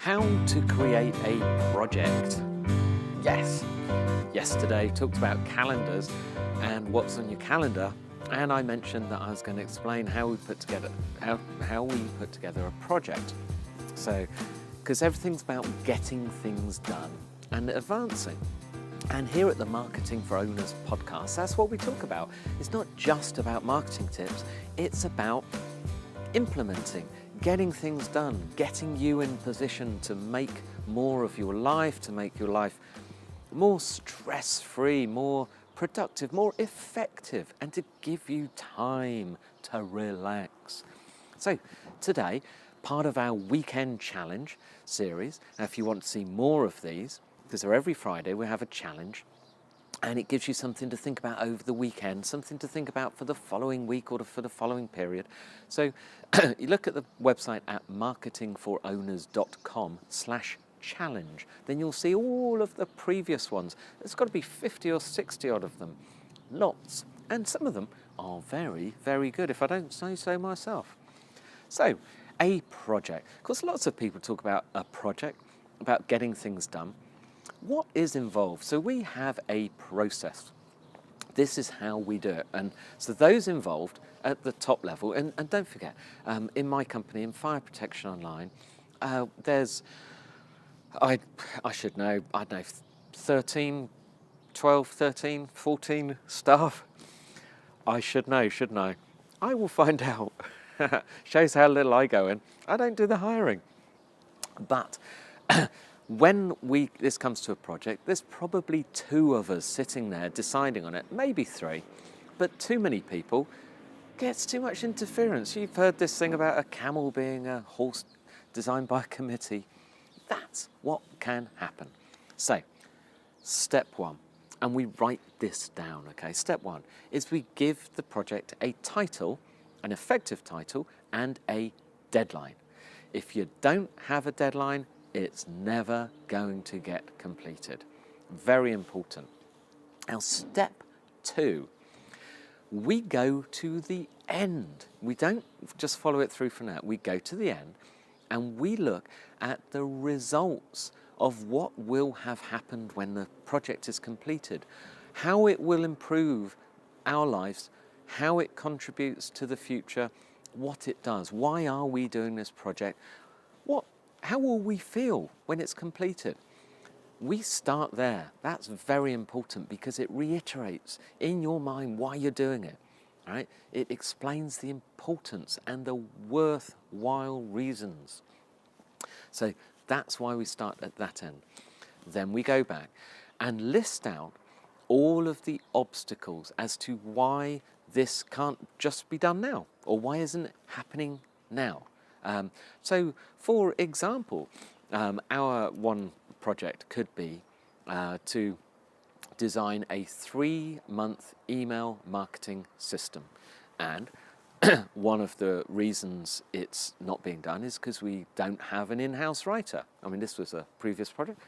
How to create a project. Yes, yesterday talked about calendars and what's on your calendar, and I mentioned that I was going to explain how we put together a project. So, because everything's about getting things done and advancing. And here at the Marketing for Owners podcast, that's what we talk about. It's not just about marketing tips, it's about implementing, getting things done, getting you in position to make more of your life, to make your life more stress-free, more productive, more effective, and to give you time to relax. So today, part of our weekend challenge series, now if you want to see more of these, because they're every Friday, we have a challenge, and it gives you something to think about over the weekend, something to think about for the following week or for the following period. So you look at the website at marketingforowners.com/challenge. Then you'll see all of the previous ones. There's got to be 50 or 60 odd of them. Lots. And some of them are very, very good, if I don't say so myself. So, a project. Of course, lots of people talk about a project, about getting things done. What is involved? So we have a process. This is how we do it. And so those involved at the top level, and don't forget, in my company, in Fire Protection Online, there's, I should know, I don't know, 13, 14 staff. I should know, shouldn't I? I will find out. Shows how little I go in. I don't do the hiring. But when this comes to a project, there's probably 2 of us sitting there deciding on it, maybe 3, but too many people gets too much interference. You've heard this thing about a camel being a horse designed by a committee. That's what can happen. So, step 1, and we write this down, okay? Step 1 is we give the project a title, an effective title, and a deadline. If you don't have a deadline, it's never going to get completed. Very important. Now, step 2, we go to the end. We don't just follow it through from that. We go to the end and we look at the results of what will have happened when the project is completed, how it will improve our lives, how it contributes to the future, what it does. Why are we doing this project? How will we feel when it's completed? We start there. That's very important because it reiterates in your mind why you're doing it. Right? It explains the importance and the worthwhile reasons. So that's why we start at that end. Then we go back and list out all of the obstacles as to why this can't just be done now, or why isn't it happening now. So, for example, our one project could be to design a 3-month email marketing system. And one of the reasons it's not being done is because we don't have an in-house writer. I mean, this was a previous project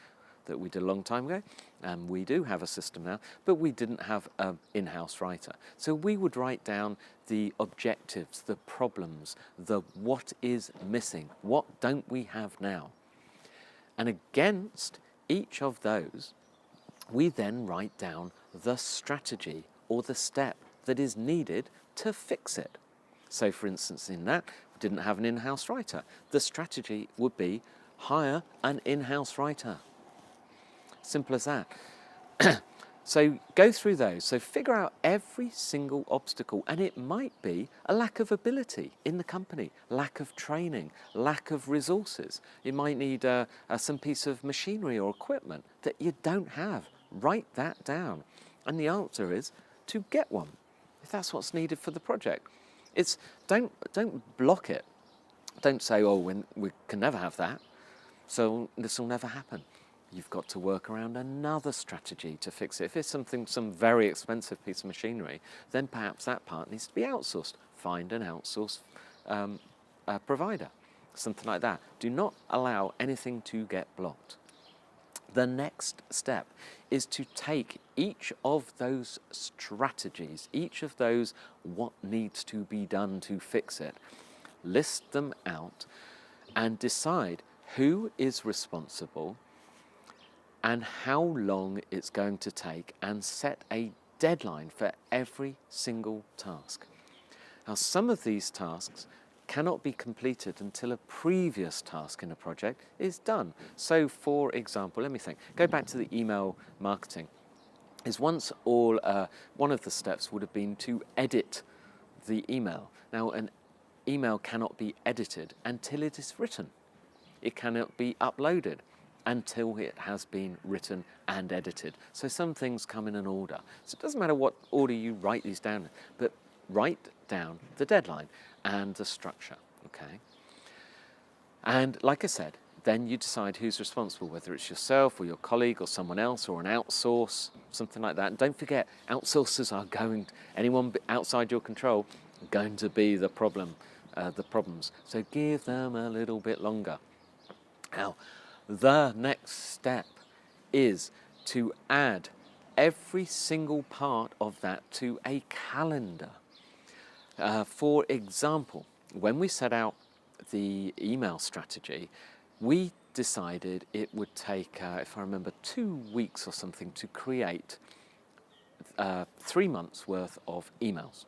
that we did a long time ago, and we do have a system now, but we didn't have an in-house writer. So we would write down the objectives, the problems, the what is missing, what don't we have now. And against each of those, we then write down the strategy or the step that is needed to fix it. So for instance, in that, we didn't have an in-house writer. The strategy would be hire an in-house writer. Simple as that. So go through those. So figure out every single obstacle, and it might be a lack of ability in the company, lack of training, lack of resources. You might need some piece of machinery or equipment that you don't have. Write that down. And the answer is to get one, if that's what's needed for the project. It's don't block it. Don't say, oh, we can never have that, so this will never happen. You've got to work around another strategy to fix it. If it's some very expensive piece of machinery, then perhaps that part needs to be outsourced. Find an outsourced provider, something like that. Do not allow anything to get blocked. The next step is to take each of those strategies, each of those what needs to be done to fix it, list them out and decide who is responsible and how long it's going to take, and set a deadline for every single task. Now, some of these tasks cannot be completed until a previous task in a project is done. So, for example, let me think, go back to the email marketing. Is once all, one of the steps would have been to edit the email. Now, an email cannot be edited until it is written. It cannot be uploaded until it has been written and edited. So some things come in an order. So it doesn't matter what order you write these down, but write down the deadline and the structure, okay? And like I said, then you decide who's responsible, whether it's yourself or your colleague or someone else or an outsource, something like that. And don't forget, outsourcers are anyone outside your control, going to be the problems. So give them a little bit longer. Now, the next step is to add every single part of that to a calendar. For example, when we set out the email strategy, we decided it would take, if I remember, 2 weeks or something to create 3 months worth of emails.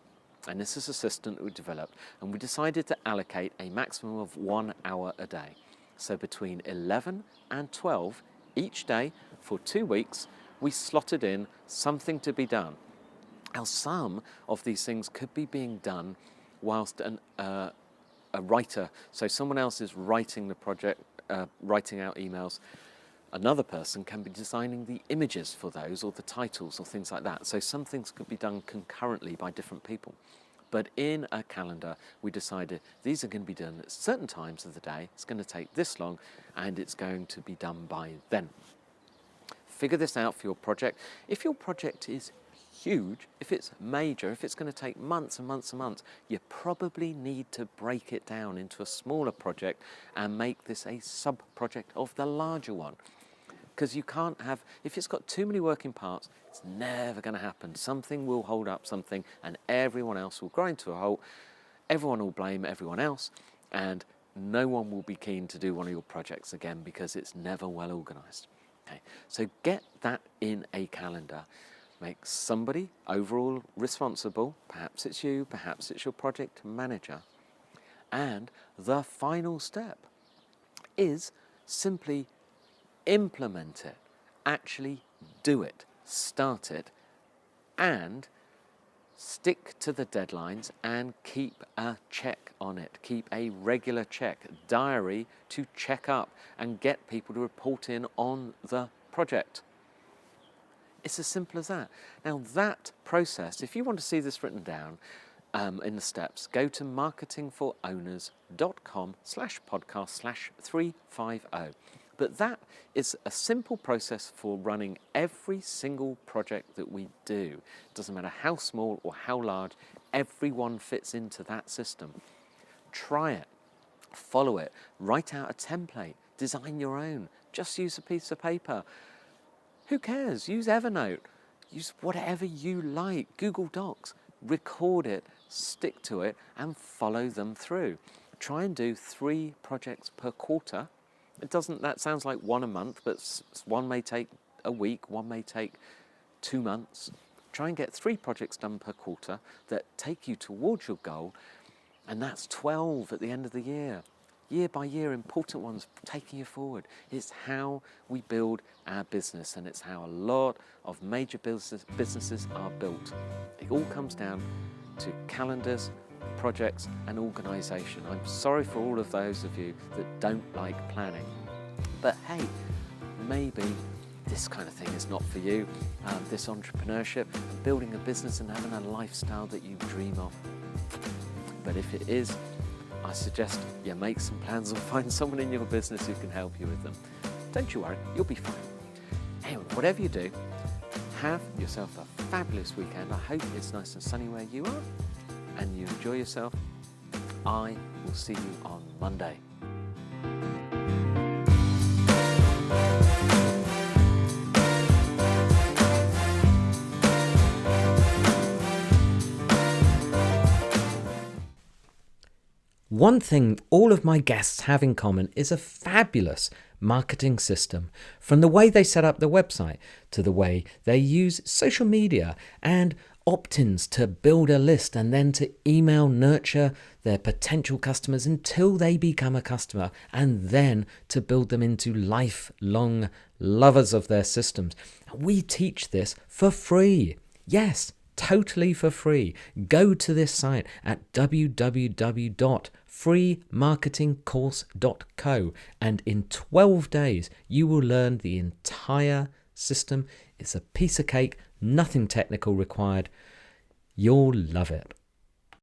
And this is a system that we developed, and we decided to allocate a maximum of 1 hour a day. So between 11 and 12 each day for 2 weeks, we slotted in something to be done. Now, some of these things could be being done whilst a writer, so someone else is writing the project, writing out emails. Another person can be designing the images for those, or the titles, or things like that. So some things could be done concurrently by different people. But in a calendar, we decided these are going to be done at certain times of the day. It's going to take this long, and it's going to be done by then. Figure this out for your project. If your project is huge, if it's major, if it's going to take months and months and months, you probably need to break it down into a smaller project and make this a sub-project of the larger one. Because you can't have, if it's got too many working parts, it's never going to happen. Something will hold up something, and everyone else will grind to a halt. Everyone will blame everyone else, and no one will be keen to do one of your projects again because it's never well organised. Okay, so get that in a calendar. Make somebody overall responsible. Perhaps it's you, perhaps it's your project manager. And the final step is simply implement it, actually do it, start it, and stick to the deadlines and keep a check on it. Keep a regular check, diary to check up and get people to report in on the project. It's as simple as that. Now that process, if you want to see this written down in the steps, go to marketingforowners.com/podcast/350. But that is a simple process for running every single project that we do. It doesn't matter how small or how large, everyone fits into that system. Try it, follow it, write out a template, design your own, just use a piece of paper. Who cares? Use Evernote, use whatever you like, Google Docs, record it, stick to it, and follow them through. Try and do 3 projects per quarter. That sounds like 1 a month, but one may take a week, one may take 2 months. Try and get 3 projects done per quarter that take you towards your goal, and that's 12 at the end of the year. Year by year, important ones taking you forward. It's how we build our business, and it's how a lot of major businesses are built. It all comes down to calendars, projects and organisation. I'm sorry for all of those of you that don't like planning. But hey, maybe this kind of thing is not for you. This entrepreneurship, building a business and having a lifestyle that you dream of. But if it is, I suggest you make some plans or find someone in your business who can help you with them. Don't you worry, you'll be fine. Anyway, whatever you do, have yourself a fabulous weekend. I hope it's nice and sunny where you are, and you enjoy yourself. I will see you on Monday. One thing all of my guests have in common is a fabulous marketing system, from the way they set up their website to the way they use social media and opt-ins to build a list and then to email nurture their potential customers until they become a customer, and then to build them into lifelong lovers of their systems. We teach this for free. Yes, totally for free. Go to this site at www.freemarketingcourse.co, and in 12 days you will learn the entire system. It's a piece of cake, nothing technical required. You'll love it.